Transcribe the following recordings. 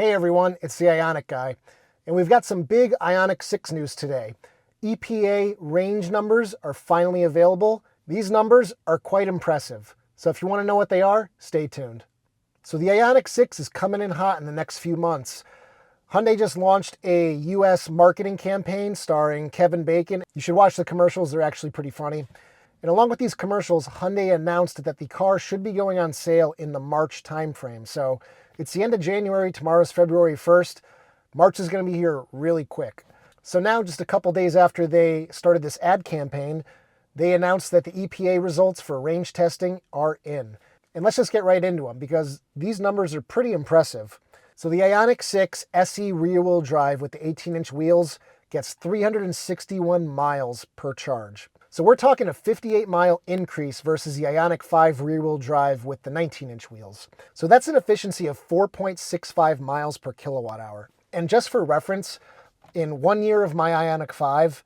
Hey everyone, it's the Ioniq guy, and we've got some big Ioniq 6 news today. EPA range numbers are finally available. These numbers are quite impressive, so if you want to know what they are, stay tuned. So the Ioniq 6 is coming in hot in the next few months. Hyundai just launched a US marketing campaign starring Kevin Bacon. You should watch the commercials, they're actually pretty funny. And along with these commercials, Hyundai announced that the car should be going on sale in the March timeframe. So it's the end of January, tomorrow's February 1st. March is going to be here really quick. So now, just a couple days after they started this ad campaign, they announced that the EPA results for range testing are in. And let's just get right into them because these numbers are pretty impressive. So the Ioniq 6 SE rear-wheel drive with the 18-inch wheels gets 361 miles per charge. So we're talking a 58-mile increase versus the Ioniq 5 rear-wheel drive with the 19-inch wheels. So that's an efficiency of 4.65 miles per kilowatt hour. And just for reference, in 1 year of my Ioniq 5,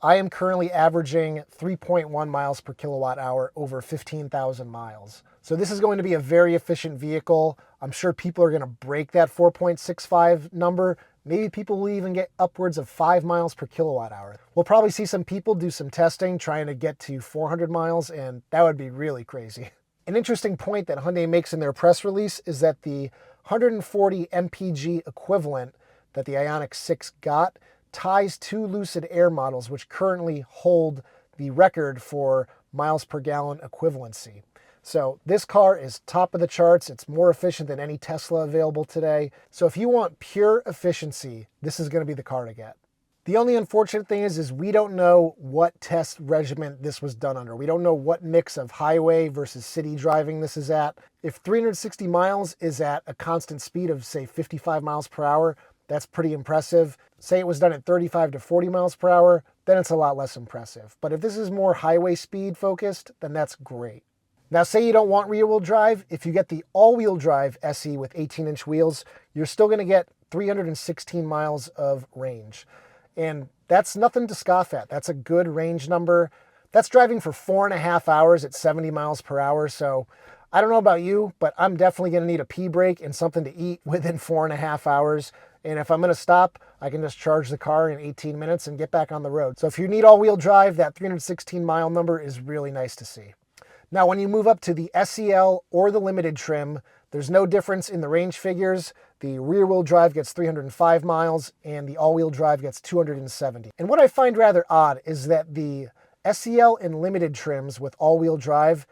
I am currently averaging 3.1 miles per kilowatt hour over 15,000 miles. So this is going to be a very efficient vehicle. I'm sure people are going to break that 4.65 number. Maybe people will even get upwards of 5 miles per kilowatt hour. We'll probably see some people do some testing trying to get to 400 miles, and that would be really crazy. An interesting point that Hyundai makes in their press release is that the 140 mpg equivalent that the Ioniq 6 got ties two Lucid Air models, which currently hold the record for miles per gallon equivalency. So this car is top of the charts. It's more efficient than any Tesla available today. So if you want pure efficiency, this is going to be the car to get. The only unfortunate thing is we don't know what test regimen this was done under. We don't know what mix of highway versus city driving this is at. If 360 miles is at a constant speed of, say, 55 miles per hour, that's pretty impressive. Say it was done at 35 to 40 miles per hour, then it's a lot less impressive. But if this is more highway speed focused, then that's great. Now, say you don't want rear-wheel drive. If you get the all-wheel drive SE with 18-inch wheels, you're still going to get 316 miles of range. And that's nothing to scoff at. That's a good range number. That's driving for 4.5 hours at 70 miles per hour. So I don't know about you, but I'm definitely going to need a pee break and something to eat within 4.5 hours. And if I'm going to stop, I can just charge the car in 18 minutes and get back on the road. So if you need all-wheel drive, that 316-mile number is really nice to see. Now, when you move up to the SEL or the limited trim, there's no difference in the range figures. The rear-wheel drive gets 305 miles and the all-wheel drive gets 270. And what I find rather odd is that the SEL and limited trims with all-wheel drive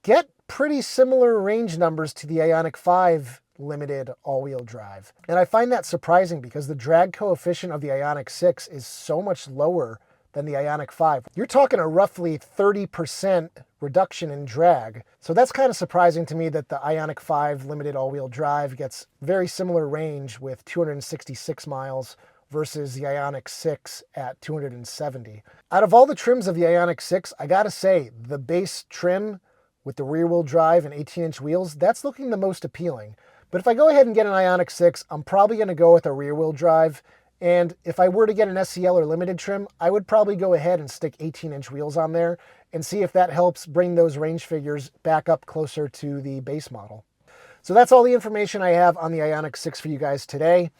get pretty similar range numbers to the Ioniq 5 limited all-wheel drive. And I find that surprising because the drag coefficient of the Ioniq 6 is so much lower than the Ioniq 5. You're talking a roughly 30% reduction in drag. So that's kind of surprising to me that the Ioniq 5 limited all-wheel drive gets very similar range with 266 miles versus the Ioniq 6 at 270. Out of all the trims of the Ioniq 6, I gotta say, the base trim with the rear-wheel drive and 18-inch wheels, that's looking the most appealing. But if I go ahead and get an Ioniq 6, I'm probably gonna go with a rear-wheel drive. And if I were to get an SEL or limited trim, I would probably go ahead and stick 18-inch wheels on there and see if that helps bring those range figures back up closer to the base model. So that's all the information I have on the Ioniq 6 for you guys today.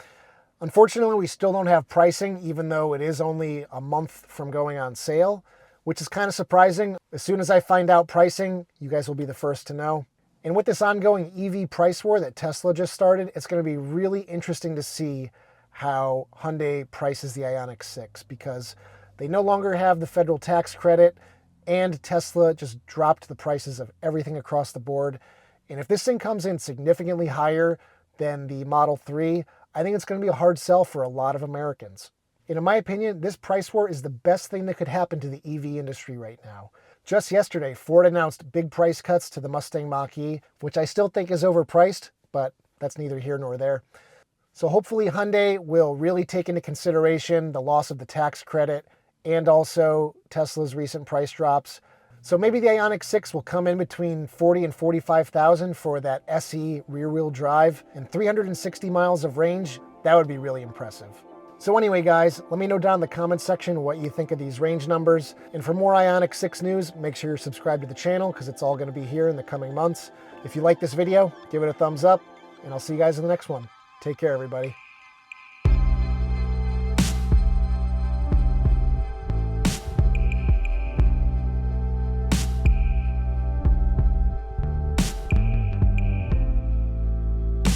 Unfortunately, we still don't have pricing, even though it is only a month from going on sale, which is kind of surprising. As soon as I find out pricing, you guys will be the first to know. And with this ongoing EV price war that Tesla just started, it's going to be really interesting to see how Hyundai prices the Ioniq 6 because they no longer have the federal tax credit and Tesla just dropped the prices of everything across the board. And if this thing comes in significantly higher than the Model 3, I think it's going to be a hard sell for a lot of Americans. And in my opinion, this price war is the best thing that could happen to the EV industry right now. Just yesterday, Ford announced big price cuts to the Mustang Mach-E, which I still think is overpriced, but that's neither here nor there. So hopefully Hyundai will really take into consideration the loss of the tax credit and also Tesla's recent price drops. So maybe the Ioniq 6 will come in between 40 and 45,000 for that SE rear-wheel drive and 360 miles of range. That would be really impressive. So anyway, guys, let me know down in the comments section what you think of these range numbers. And for more Ioniq 6 news, make sure you're subscribed to the channel because it's all going to be here in the coming months. If you like this video, give it a thumbs up, and I'll see you guys in the next one. Take care, everybody.